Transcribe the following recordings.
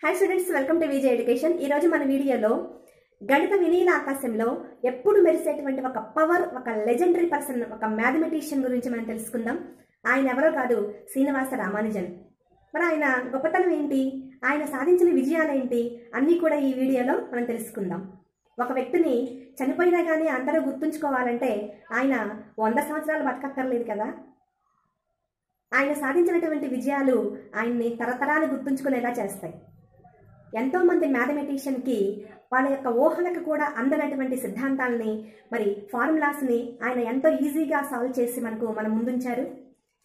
Hi students, welcome to Vijay education. ఈ రోజు మన వీడియోలో గణిత వినీల ఆకాశంలో ఎప్పుడు మెరిసేటువంటి ఒక పవర్, ఒక లెజెండరీ పర్సన్, ఒక మ్యాథమెటిషియన్ గురించి మనం తెలుసుకుందాం. ఆయన ఎవరో కాదు, శ్రీనివాస రామానుజన్. మరి ఆయన గొప్పతనం ఏంటి, ఆయన సాధించిన విజయాలేంటి అన్నీ కూడా ఈ వీడియోలో మనం తెలుసుకుందాం. ఒక వ్యక్తిని చనిపోయినా కానీ అందరూ గుర్తుంచుకోవాలంటే ఆయన 100 సంవత్సరాలు బతకక్కర్లేదు కదా. ఆయన సాధించినటువంటి విజయాలు ఆయన్ని తరతరాలు గుర్తుంచుకునేలా చేస్తాయి. ఎంతోమంది మ్యాథమెటిషియన్కి వాళ్ళ యొక్క ఊహలకు కూడా అందనటువంటి సిద్ధాంతాలని, మరి ఫార్ములాస్ని ఆయన ఎంతో ఈజీగా సాల్వ్ చేసి మన ముందుంచారు.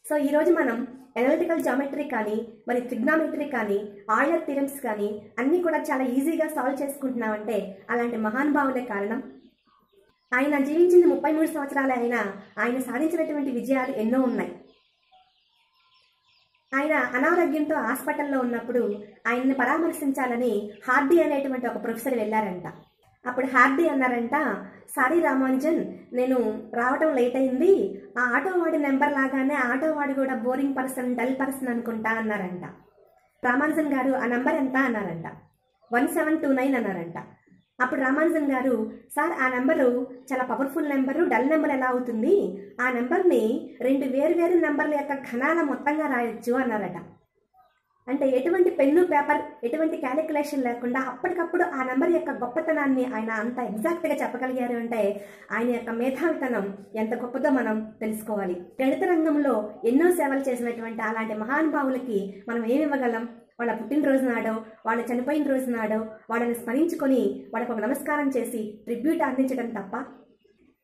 సో ఈరోజు మనం ఎనలిటికల్ జామెట్రీ కానీ, మరి ట్రిగ్నామెట్రీ కానీ, ఆయిలర్ థియరమ్స్ కానీ అన్నీ కూడా చాలా ఈజీగా సాల్వ్ చేసుకుంటున్నామంటే అలాంటి మహానుభావులే కారణం. ఆయన జీవించింది 33 సంవత్సరాలే అయినా ఆయన సాధించినటువంటి విజయాలు ఎన్నో ఉన్నాయి. ఆయన అనారోగ్యంతో హాస్పిటల్లో ఉన్నప్పుడు ఆయన్ని పరామర్శించాలని హార్డీ అనేటువంటి ఒక ప్రొఫెసర్ వెళ్ళారంట. అప్పుడు హార్డీ అన్నారంట, సారీ రామానుజన్, నేను రావటం లేట్ అయింది, ఆ ఆటో వాడి నెంబర్ లాగానే ఆటో వాడి కూడా బోరింగ్ పర్సన్, డల్ పర్సన్ అనుకుంటా అన్నారంట. రామానుజన్ గారు ఆ నెంబర్ ఎంత అన్నారంట. 1729 అన్నారంట. అప్పుడు రామానుజన్ గారు, సార్ ఆ నెంబరు చాలా పవర్ఫుల్ నెంబరు, డల్ నెంబర్ ఎలా అవుతుంది, ఆ నెంబర్ని 2 వేరు నెంబర్ల యొక్క ఘనాల మొత్తంగా రాయొచ్చు అన్నారట. అంటే ఎటువంటి పెన్ను పేపర్, ఎటువంటి క్యాలిక్యులేషన్ లేకుండా అప్పటికప్పుడు ఆ నెంబర్ యొక్క గొప్పతనాన్ని ఆయన అంత ఎగ్జాక్ట్గా చెప్పగలిగారు అంటే ఆయన యొక్క మేధావితనం ఎంత గొప్పదో మనం తెలుసుకోవాలి. గణిత రంగంలో ఎన్నో సేవలు చేసినటువంటి అలాంటి మహానుభావులకి మనం ఏమి ఇవ్వగలం? వాళ్ళ పుట్టినరోజు నాడో, వాళ్ళ చనిపోయిన రోజు నాడో వాళ్ళని స్మరించుకొని వాళ్ళకు ఒక నమస్కారం చేసి ట్రిబ్యూట్ అందించడం తప్ప.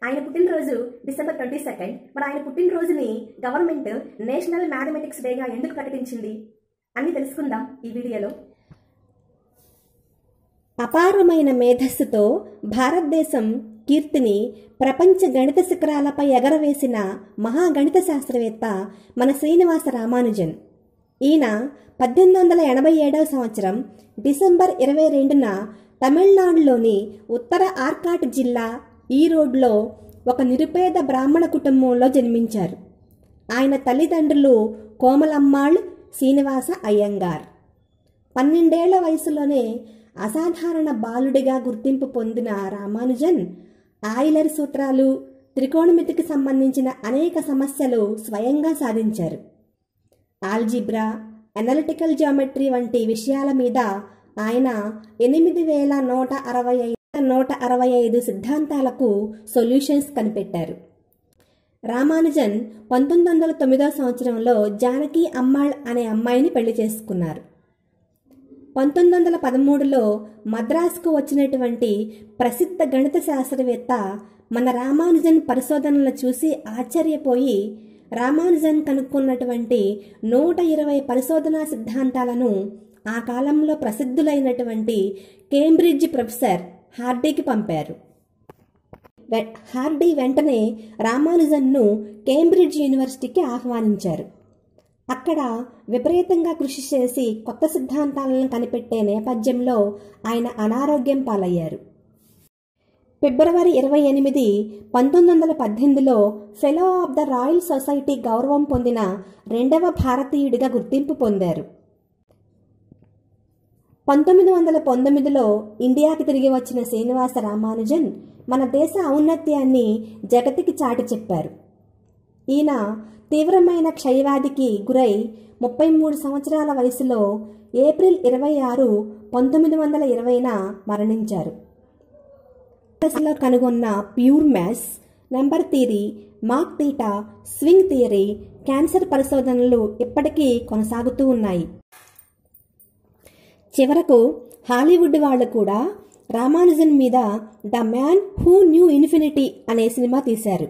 ఆయన పుట్టినరోజు December 22. మరి ఆయన పుట్టినరోజుని గవర్నమెంట్ నేషనల్ మ్యాథమెటిక్స్ డేగా ఎందుకు ప్రకటించింది అన్ని తెలుసుకుందాం ఈ వీడియోలో. అపారమైన మేధస్సుతో భారతదేశం కీర్తిని ప్రపంచ గణిత శిఖరాలపై ఎగరవేసిన మహాగణిత శాస్త్రవేత్త మన శ్రీనివాస రామానుజన్. ఈయన 1887 సంవత్సరం డిసెంబర్ 22న తమిళనాడులోని ఉత్తర ఆర్కాట్ జిల్లా ఈరోడ్లో ఒక నిరుపేద బ్రాహ్మణ కుటుంబంలో జన్మించారు. ఆయన తల్లిదండ్రులు కోమలమ్మాళ్, శ్రీనివాస అయ్యంగార్. 12 ఏళ్ల వయసులోనే అసాధారణ బాలుడిగా గుర్తింపు పొందిన రామానుజన్ ఆయిలర్ సూత్రాలు, త్రికోణమితికి సంబంధించిన అనేక సమస్యలు స్వయంగా సాధించారు. ఆల్జీబ్రా, ఎనలిటికల్ జామెట్రీ వంటి విషయాల మీద ఆయన 8165 సిద్ధాంతాలకు సొల్యూషన్స్ కనిపెట్టారు. రామానుజన్ 1909 సంవత్సరంలో జానకి అమ్మాళ్ అనే అమ్మాయిని పెళ్లి చేసుకున్నారు. 1913లో మద్రాసుకు వచ్చినటువంటి ప్రసిద్ధ గణిత శాస్త్రవేత్త మన రామానుజన్ పరిశోధనలు చూసి ఆశ్చర్యపోయి రామానుజన్ కనుక్కున్నటువంటి 120 పరిశోధనా సిద్ధాంతాలను ఆ కాలంలో ప్రసిద్ధులైనటువంటి కేంబ్రిడ్జ్ ప్రొఫెసర్ హార్డీకి పంపారు. హార్డీ వెంటనే రామానుజన్ను కేంబ్రిడ్జ్ యూనివర్సిటీకి ఆహ్వానించారు. అక్కడ విపరీతంగా కృషి చేసి కొత్త సిద్ధాంతాలను కనిపెట్టే నేపథ్యంలో ఆయన అనారోగ్యం పాలయ్యారు. ఫిబ్రవరి 28, 1918లో fellow of the Royal Society గౌరవం పొందిన 2వ భారతీయుడిగా గుర్తింపు పొందారు. 1919లో ఇండియాకి తిరిగి వచ్చిన శ్రీనివాస రామానుజన్ మన దేశ ఔన్నత్యాన్ని జగతికి చాటి చెప్పారు. ఈయన తీవ్రమైన క్షయవ్యాధికి గురై 33 సంవత్సరాల వయసులో ఏప్రిల్ 26, 1920న మరణించారు. కనుగొన్న ప్యూర్ మ్యాథ్స్, నెంబర్ థియరీ, మాక్ థీటా, స్వింగ్ థియరీ, క్యాన్సర్ పరిశోధనలు ఇప్పటికీ కొనసాగుతూ ఉన్నాయి. చివరకు హాలీవుడ్ వాళ్ళు కూడా రామానుజన్ మీద the man who knew infinity అనే సినిమా తీశారు.